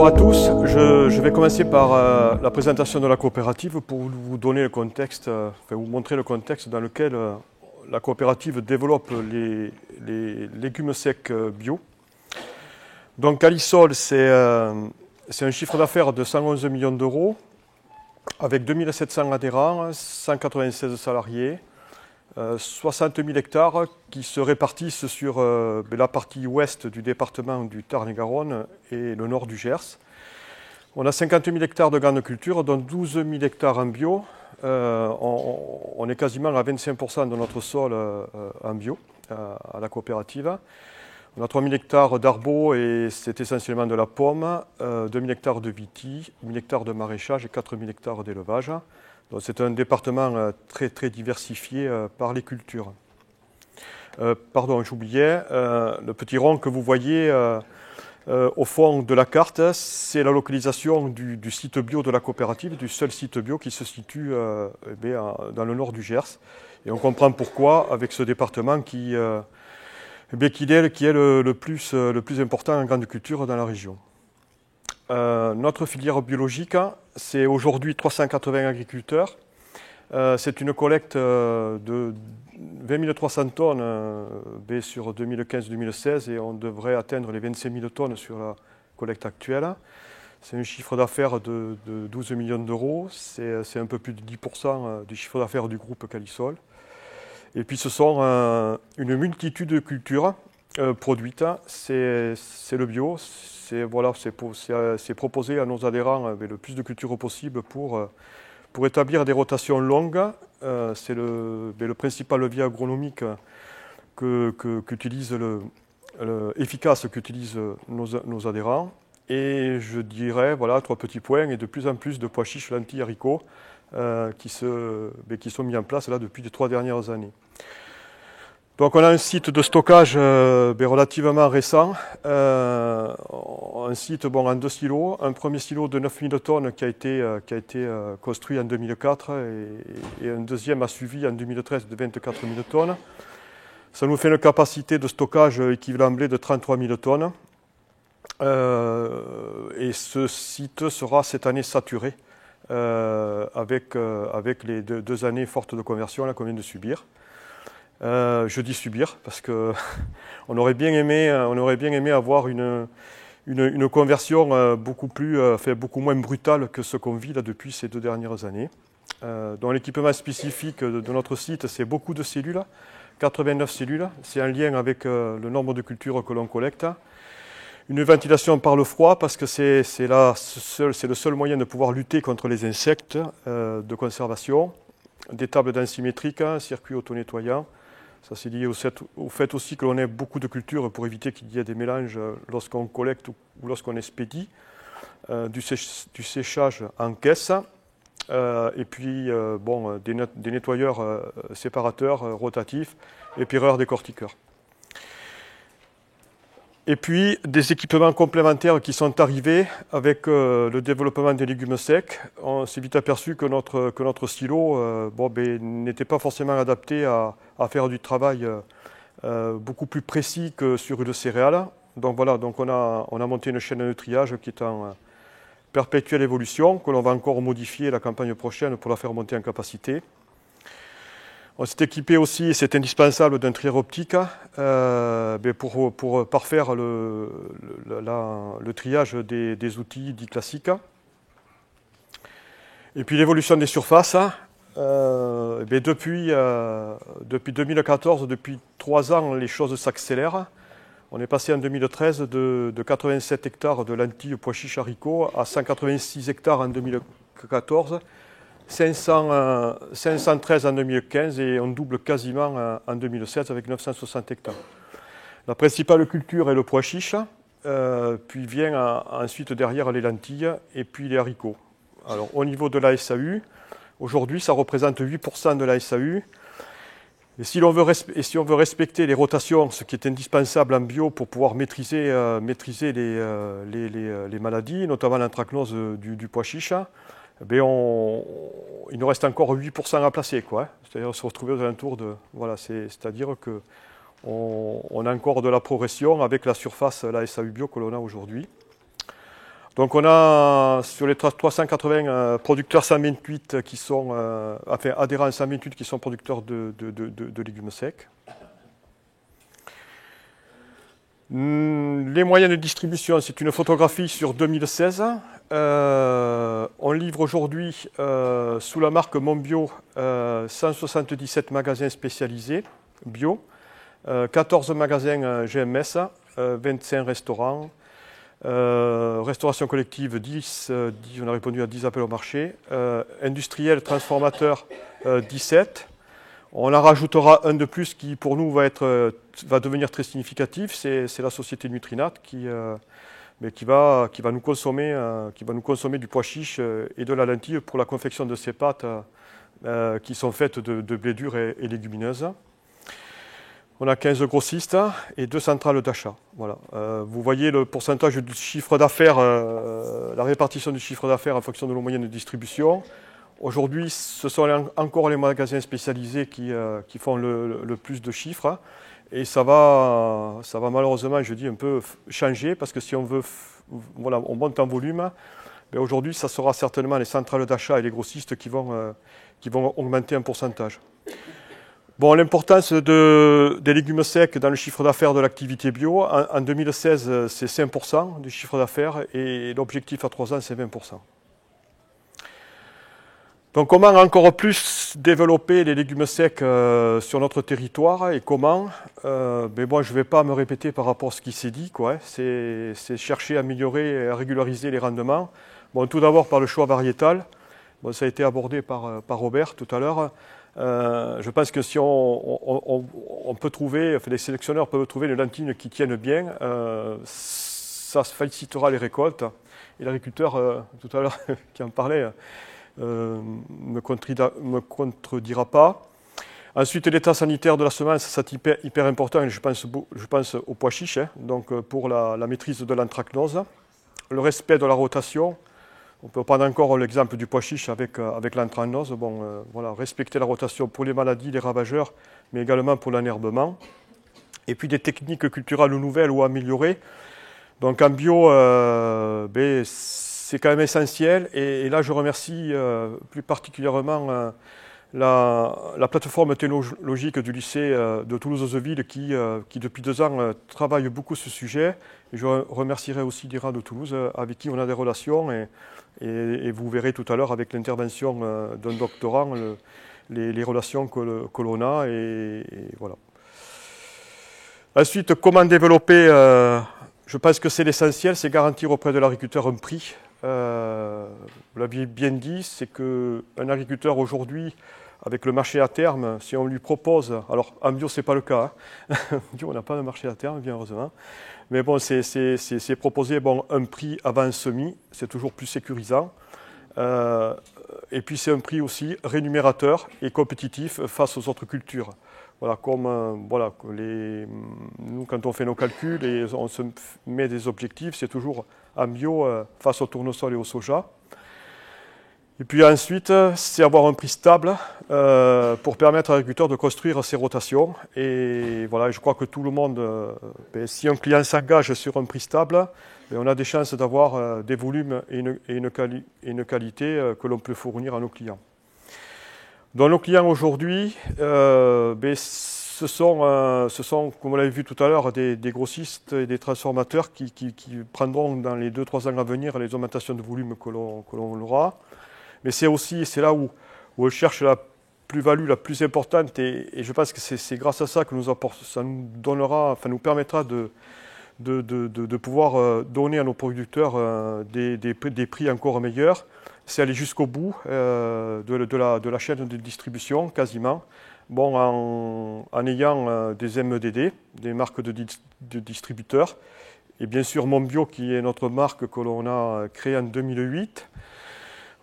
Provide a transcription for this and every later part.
Bonjour à tous, je vais commencer par la présentation de la coopérative pour vous donner le contexte, vous montrer le contexte dans lequel la coopérative développe les légumes secs bio. Donc Calisol, c'est un chiffre d'affaires de 111 millions d'euros avec 2700 adhérents, 196 salariés, 60 000 hectares qui se répartissent sur la partie ouest du département du Tarn-et-Garonne et le nord du Gers. On a 50 000 hectares de grandes cultures, dont 12 000 hectares en bio. On est quasiment à 25% de notre sol en bio à la coopérative. On a 3 000 hectares d'arbres et c'est essentiellement de la pomme, 2 000 hectares de vitis, 1 000 hectares de maraîchage et 4 000 hectares d'élevage. C'est un département très diversifié par les cultures. Pardon, j'oubliais, le petit rond que vous voyez au fond de la carte, c'est la localisation du site bio de la coopérative, du seul site bio qui se situe dans le nord du Gers. Et on comprend pourquoi avec ce département qui est le plus important en grande culture dans la région. Notre filière biologique, c'est aujourd'hui 380 agriculteurs. C'est une collecte de 20 300 tonnes sur 2015-2016 et on devrait atteindre les 25 000 tonnes sur la collecte actuelle. C'est un chiffre d'affaires de 12 millions d'euros, c'est un peu plus de 10% du chiffre d'affaires du groupe Calisol. Et puis ce sont une multitude de cultures produites, c'est le bio. C'est proposer à nos adhérents le plus de cultures possible pour établir des rotations longues. C'est le principal levier agronomique efficace qu'utilisent nos adhérents. Et je dirais, voilà, 3 petits points, et de plus en plus de pois chiches, lentilles, haricots qui sont mis en place là depuis les 3 dernières années. Donc on a un site de stockage relativement récent, un site en 2 silos, un premier silo de 9 000 tonnes qui a été construit en 2004 et un deuxième a suivi en 2013 de 24 000 tonnes. Ça nous fait une capacité de stockage équivalent blé de 33 000 tonnes et ce site sera cette année saturé avec les 2 années fortes de conversion qu'on vient de subir. Je dis subir parce que on aurait bien aimé avoir une conversion beaucoup moins brutale que ce qu'on vit là depuis ces 2 dernières années. Dans l'équipement spécifique de notre site, c'est beaucoup de cellules, 89 cellules, c'est en lien avec le nombre de cultures que l'on collecte. Une ventilation par le froid parce que c'est le seul moyen de pouvoir lutter contre les insectes de conservation. Des tables densité métrique, un circuit auto-nettoyant. Ça c'est lié au fait aussi que l'on ait beaucoup de cultures pour éviter qu'il y ait des mélanges lorsqu'on collecte ou lorsqu'on expédie. Du séchage en caisse. Et puis des nettoyeurs séparateurs rotatifs, épureurs décortiqueurs. Et puis des équipements complémentaires qui sont arrivés avec le développement des légumes secs. On s'est vite aperçu que notre silo n'était pas forcément adapté à faire du travail beaucoup plus précis que sur une céréale. Donc voilà, on a monté une chaîne de triage qui est en perpétuelle évolution, que l'on va encore modifier la campagne prochaine pour la faire monter en capacité. On s'est équipé aussi, et c'est indispensable, d'un trieur optique pour parfaire le triage des outils dits classiques. Et puis l'évolution des surfaces. Depuis 2014, depuis 3 ans, les choses s'accélèrent. On est passé en 2013 de 87 hectares de lentilles, pois chiches, haricots à 186 hectares en 2014. 513 en 2015 et on double quasiment en 2016 avec 960 hectares. La principale culture est le pois chiche, puis vient ensuite derrière les lentilles et puis les haricots. Alors au niveau de la SAU, aujourd'hui ça représente 8% de la SAU. Et si on veut respecter les rotations, ce qui est indispensable en bio pour pouvoir maîtriser les maladies, notamment l'anthracnose du pois chiche, il nous reste encore 8% à placer, quoi. C'est-à-dire se retrouver aux alentours de... Voilà, c'est-à-dire qu'on a encore de la progression avec la surface, la SAU bio que l'on a aujourd'hui. Donc on a sur les 380 producteurs 128 qui sont, enfin adhérents à 128 qui sont producteurs de légumes secs. Les moyens de distribution, c'est une photographie sur 2016. On livre aujourd'hui sous la marque Monbio 177 magasins spécialisés bio, 14 magasins GMS, 25 restaurants, restauration collective 10, on a répondu à 10 appels au marché, industriel transformateur 17. On en rajoutera un de plus qui pour nous va devenir très significatif, c'est la société Nutrinat qui va nous consommer du pois chiche et de la lentille pour la confection de ces pâtes qui sont faites de blé dur et légumineuses. On a 15 grossistes et 2 centrales d'achat. Voilà. Vous voyez le pourcentage du chiffre d'affaires, la répartition du chiffre d'affaires en fonction de nos moyens de distribution. Aujourd'hui, ce sont encore les magasins spécialisés qui font le plus de chiffres. Et ça va malheureusement, je dis, un peu changer parce que si on veut, voilà, on monte en volume, ben aujourd'hui, ça sera certainement les centrales d'achat et les grossistes qui vont augmenter en pourcentage. Bon, l'importance des légumes secs dans le chiffre d'affaires de l'activité bio, en 2016, c'est 5% du chiffre d'affaires et l'objectif à 3 ans, c'est 20%. Donc comment encore plus développer les légumes secs sur notre territoire et comment mais bon, je ne vais pas me répéter par rapport à ce qui s'est dit, quoi. C'est chercher à améliorer et à régulariser les rendements. Bon, tout d'abord par le choix variétal. Bon, ça a été abordé par Robert tout à l'heure. Je pense que si on peut trouver, enfin, les sélectionneurs peuvent trouver une lentille qui tienne bien, ça facilitera les récoltes. Et l'agriculteur, tout à l'heure, qui en parlait, me contredira pas. Ensuite, l'état sanitaire de la semence, c'est hyper important, et je pense au pois chiche, hein, donc pour la maîtrise de l'anthracnose. Le respect de la rotation. On peut prendre encore l'exemple du pois chiche avec l'anthracnose. Bon, voilà, respecter la rotation pour les maladies, les ravageurs, mais également pour l'enherbement. Et puis des techniques culturelles nouvelles ou améliorées. Donc en bio, c'est quand même essentiel. Et là, je remercie plus particulièrement la plateforme technologique du lycée de Toulouse-Euseville qui depuis 2 ans, travaille beaucoup ce sujet. Et je remercierai aussi l'IRA de Toulouse avec qui on a des relations. Et vous verrez tout à l'heure avec l'intervention d'un doctorant les relations que l'on a. Et voilà. Ensuite, comment développer, je pense que c'est l'essentiel, c'est garantir auprès de l'agriculteur un prix. Vous l'aviez bien dit, c'est qu'un agriculteur aujourd'hui, avec le marché à terme, si on lui propose, alors en bio c'est pas le cas, hein. En bio on n'a pas de marché à terme bien heureusement, mais bon c'est proposer un prix avant semis, c'est toujours plus sécurisant, et puis c'est un prix aussi rémunérateur et compétitif face aux autres cultures. Voilà, nous quand on fait nos calculs et on se met des objectifs, c'est toujours en bio face au tournesol et au soja. Et puis ensuite, c'est avoir un prix stable pour permettre à l'agriculteur de construire ses rotations. Et voilà, je crois que tout le monde, si un client s'engage sur un prix stable, on a des chances d'avoir des volumes et une qualité que l'on peut fournir à nos clients. Donc nos clients aujourd'hui, ce sont, comme on l'avait vu tout à l'heure, des grossistes et des transformateurs qui prendront dans les 2-3 ans à venir les augmentations de volume que l'on aura. Mais c'est là où on cherche la plus-value la plus importante et je pense que c'est grâce à ça que ça nous permettra de pouvoir donner à nos producteurs des prix encore meilleurs. C'est aller jusqu'au bout de la chaîne de distribution, quasiment, en ayant des MDD, des marques de distributeurs, et bien sûr Monbio qui est notre marque que l'on a créée en 2008.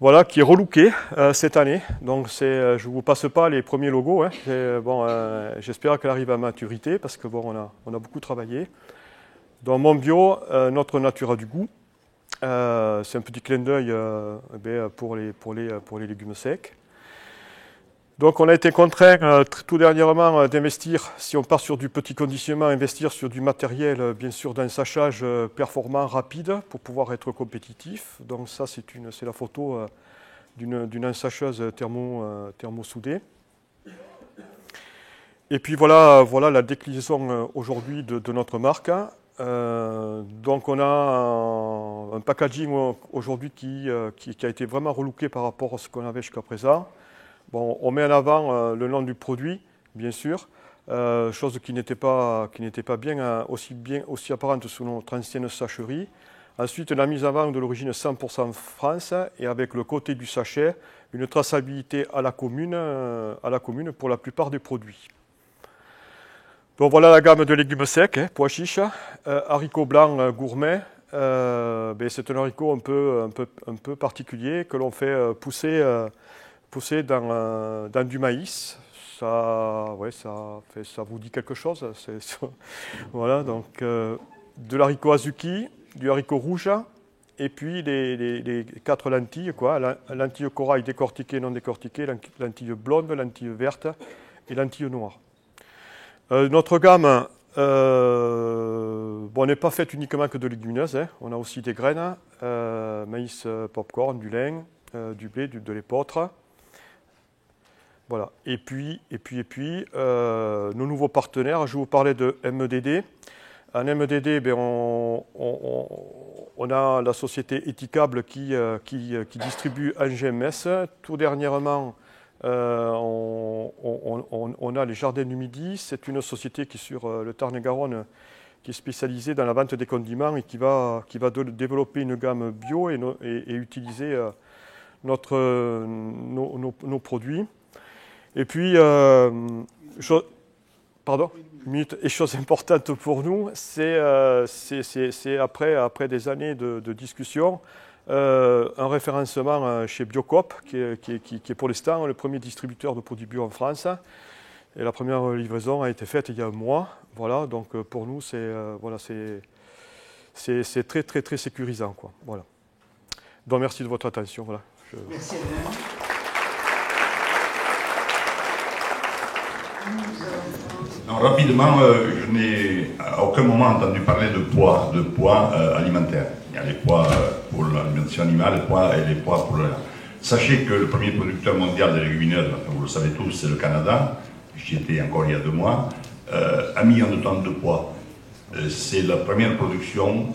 Voilà, qui est relooké cette année. Donc je ne vous passe pas les premiers logos. Hein. J'espère qu'elle arrive à maturité parce que on a beaucoup travaillé. Dans Monbio, notre nature a du goût. C'est un petit clin d'œil pour les légumes secs. Donc on a été contraint tout dernièrement d'investir, si on part sur du petit conditionnement, investir sur du matériel bien sûr d'ensachage performant, rapide pour pouvoir être compétitif. Donc ça c'est la photo d'une ensacheuse thermo-soudée. Et puis voilà la déclinaison aujourd'hui de notre marque. Donc on a un packaging aujourd'hui qui a été vraiment relooké par rapport à ce qu'on avait jusqu'à présent. Bon, on met en avant le nom du produit, bien sûr, chose qui n'était pas aussi apparente sous notre ancienne sacherie. Ensuite, la mise en avant de l'origine 100% France et avec le côté du sachet, une traçabilité à la commune pour la plupart des produits. Donc voilà la gamme de légumes secs, pois chiches, haricots blancs gourmets. C'est un haricot un peu particulier que l'on fait pousser dans du maïs. Ça vous dit quelque chose. Voilà, donc de l'haricot azuki, du haricot rouge, et puis les 4 lentilles, lentilles corail décortiquées, non décortiquées, lentilles blondes, lentilles vertes et lentilles noires. Notre gamme n'est pas faite uniquement que de légumineuses, on a aussi des graines, maïs popcorn, du lin, du blé, de l'épeautre. Voilà. Et puis nos nouveaux partenaires, je vous parlais de MDD. En MDD, on a la société Etikable qui distribue un GMS. Tout dernièrement, on a les Jardins du Midi. C'est une société qui est sur le Tarn-et-Garonne, qui est spécialisée dans la vente des condiments et qui va développer une gamme bio et utiliser nos produits. Et puis, chose importante pour nous, c'est après des années de discussion, un référencement chez Biocoop, qui est pour l'instant le premier distributeur de produits bio en France. Et la première livraison a été faite il y a un mois. Voilà, donc pour nous, c'est très, très, très sécurisant, quoi. Voilà. Donc merci de votre attention. Voilà. Merci. Non, rapidement, je n'ai à aucun moment entendu parler de poids alimentaires. Il y a les poids pour l'alimentation animale, les poids pour le... Sachez que le premier producteur mondial de légumineuses, vous le savez tous, c'est le Canada. J'y étais encore il y a 2 mois. 1 million de tonnes de poids. C'est la première production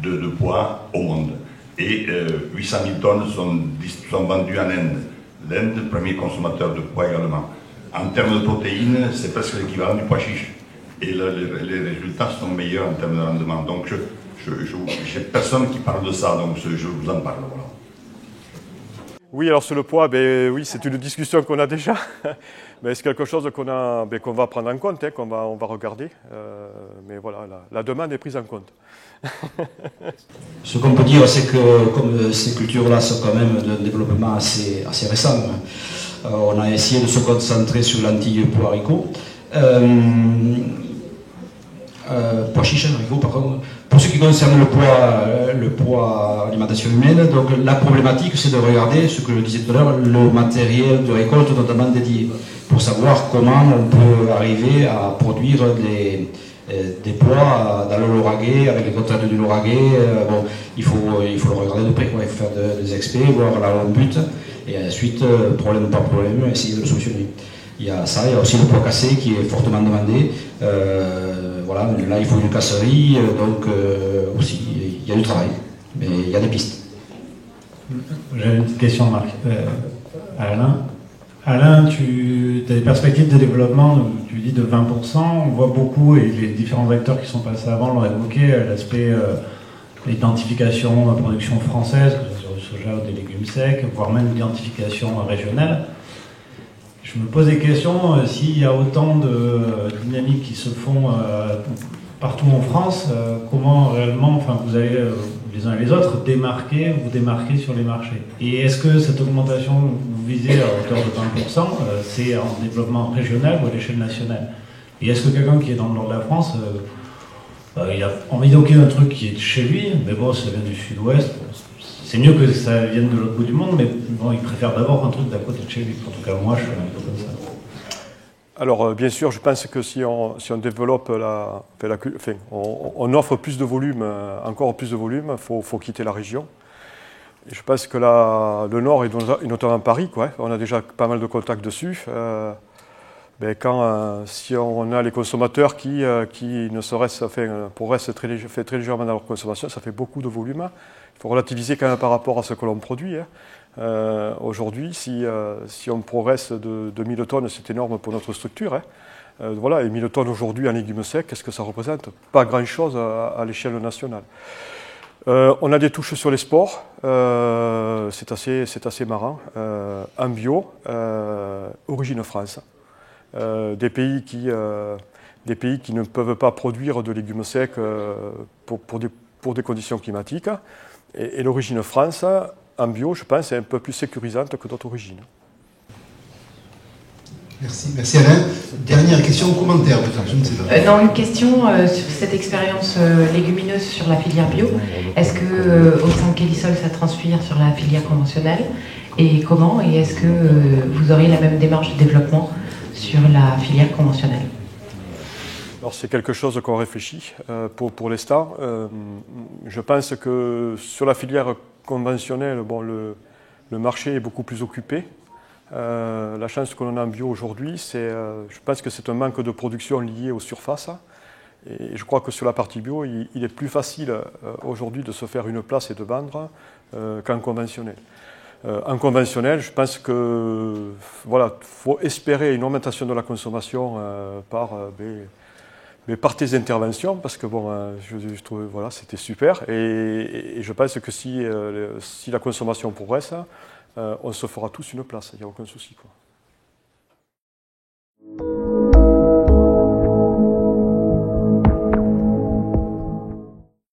de poids au monde. Et 800 000 tonnes sont vendues en Inde. L'Inde, premier consommateur de poids également. En termes de protéines, c'est presque l'équivalent du pois chiche. Et les résultats sont meilleurs en termes de rendement. Donc, je n'ai personne qui parle de ça, donc je vous en parle. Voilà. Oui, alors sur le poids, oui, c'est une discussion qu'on a déjà. Mais c'est quelque chose qu'on va prendre en compte, on va regarder. Mais voilà, la demande est prise en compte. Ce qu'on peut dire, c'est que comme ces cultures-là sont quand même d'un développement assez récent, on a essayé de se concentrer sur lentilles pois haricots. Pois chiches, haricots, par contre. Pour ce qui concerne le poids alimentation humaine, donc la problématique, c'est de regarder, ce que je disais tout à l'heure, le matériel de récolte notamment dédié, pour savoir comment on peut arriver à produire des poids dans le lauragais, avec les contraintes du lauragais. Il faut le regarder de près, il faut faire des experts, voir là où on bute, et ensuite, problème par problème, essayer de le solutionner. Il y a ça, il y a aussi le poids cassé qui est fortement demandé. Voilà, là il faut une casserie, donc aussi il y a du travail, mais il y a des pistes. J'ai une petite question, Marc. Alain, tu as des perspectives de développement, tu dis de 20%, on voit beaucoup, et les différents acteurs qui sont passés avant l'ont évoqué, l'aspect identification de production française, que ce soit du soja ou des légumes secs, voire même l'identification régionale. Je me pose des questions, s'il y a autant de dynamiques qui se font partout en France, comment réellement, vous allez les uns et les autres vous démarquer sur les marchés. Et est-ce que cette augmentation que vous visez à hauteur de 20%, c'est en développement régional ou à l'échelle nationale? Et est-ce que quelqu'un qui est dans le nord de la France, il a envie d'évoquer un truc qui est de chez lui, mais bon, ça vient du sud-ouest, c'est mieux que ça vienne de l'autre bout du monde, mais bon, ils préfèrent d'abord un truc d'à côté de chez lui. En tout cas, moi, je suis un peu comme ça. Alors, bien sûr, je pense que si on développe on offre plus de volume, encore plus de volume, il faut quitter la région. Et je pense que le Nord, et notamment Paris, quoi, on a déjà pas mal de contacts dessus. Si on a les consommateurs qui ne serait-ce progressent très légèrement dans leur consommation, ça fait beaucoup de volume. Il faut relativiser quand même par rapport à ce que l'on produit. Aujourd'hui, si on progresse de 1000 tonnes, c'est énorme pour notre structure. Voilà, et 1000 tonnes aujourd'hui en légumes secs, qu'est-ce que ça représente? Pas grand-chose à l'échelle nationale. On a des touches sur les sports, c'est assez marrant. En bio, origine France. Des pays qui ne peuvent pas produire de légumes secs pour des conditions climatiques. Et l'origine France, en bio, je pense, est un peu plus sécurisante que d'autres origines. Merci Alain. Dernière question ou commentaire peut-être, je ne sais pas. Non, une question sur cette expérience légumineuse sur la filière bio. Est-ce que au sein de Kélisol, ça transpire sur la filière conventionnelle? Et comment? Et est-ce que vous auriez la même démarche de développement sur la filière conventionnelle? Alors c'est quelque chose qu'on réfléchit pour l'instant. Je pense que sur la filière conventionnelle, le marché est beaucoup plus occupé. La chance que l'on a en bio aujourd'hui, je pense que c'est un manque de production lié aux surfaces. Et je crois que sur la partie bio, il est plus facile aujourd'hui de se faire une place et de vendre qu'en conventionnel. En conventionnel, je pense que faut espérer une augmentation de la consommation par tes interventions, parce que je trouve c'était super. Et je pense que si la consommation progresse, on se fera tous une place, il n'y a aucun souci, quoi.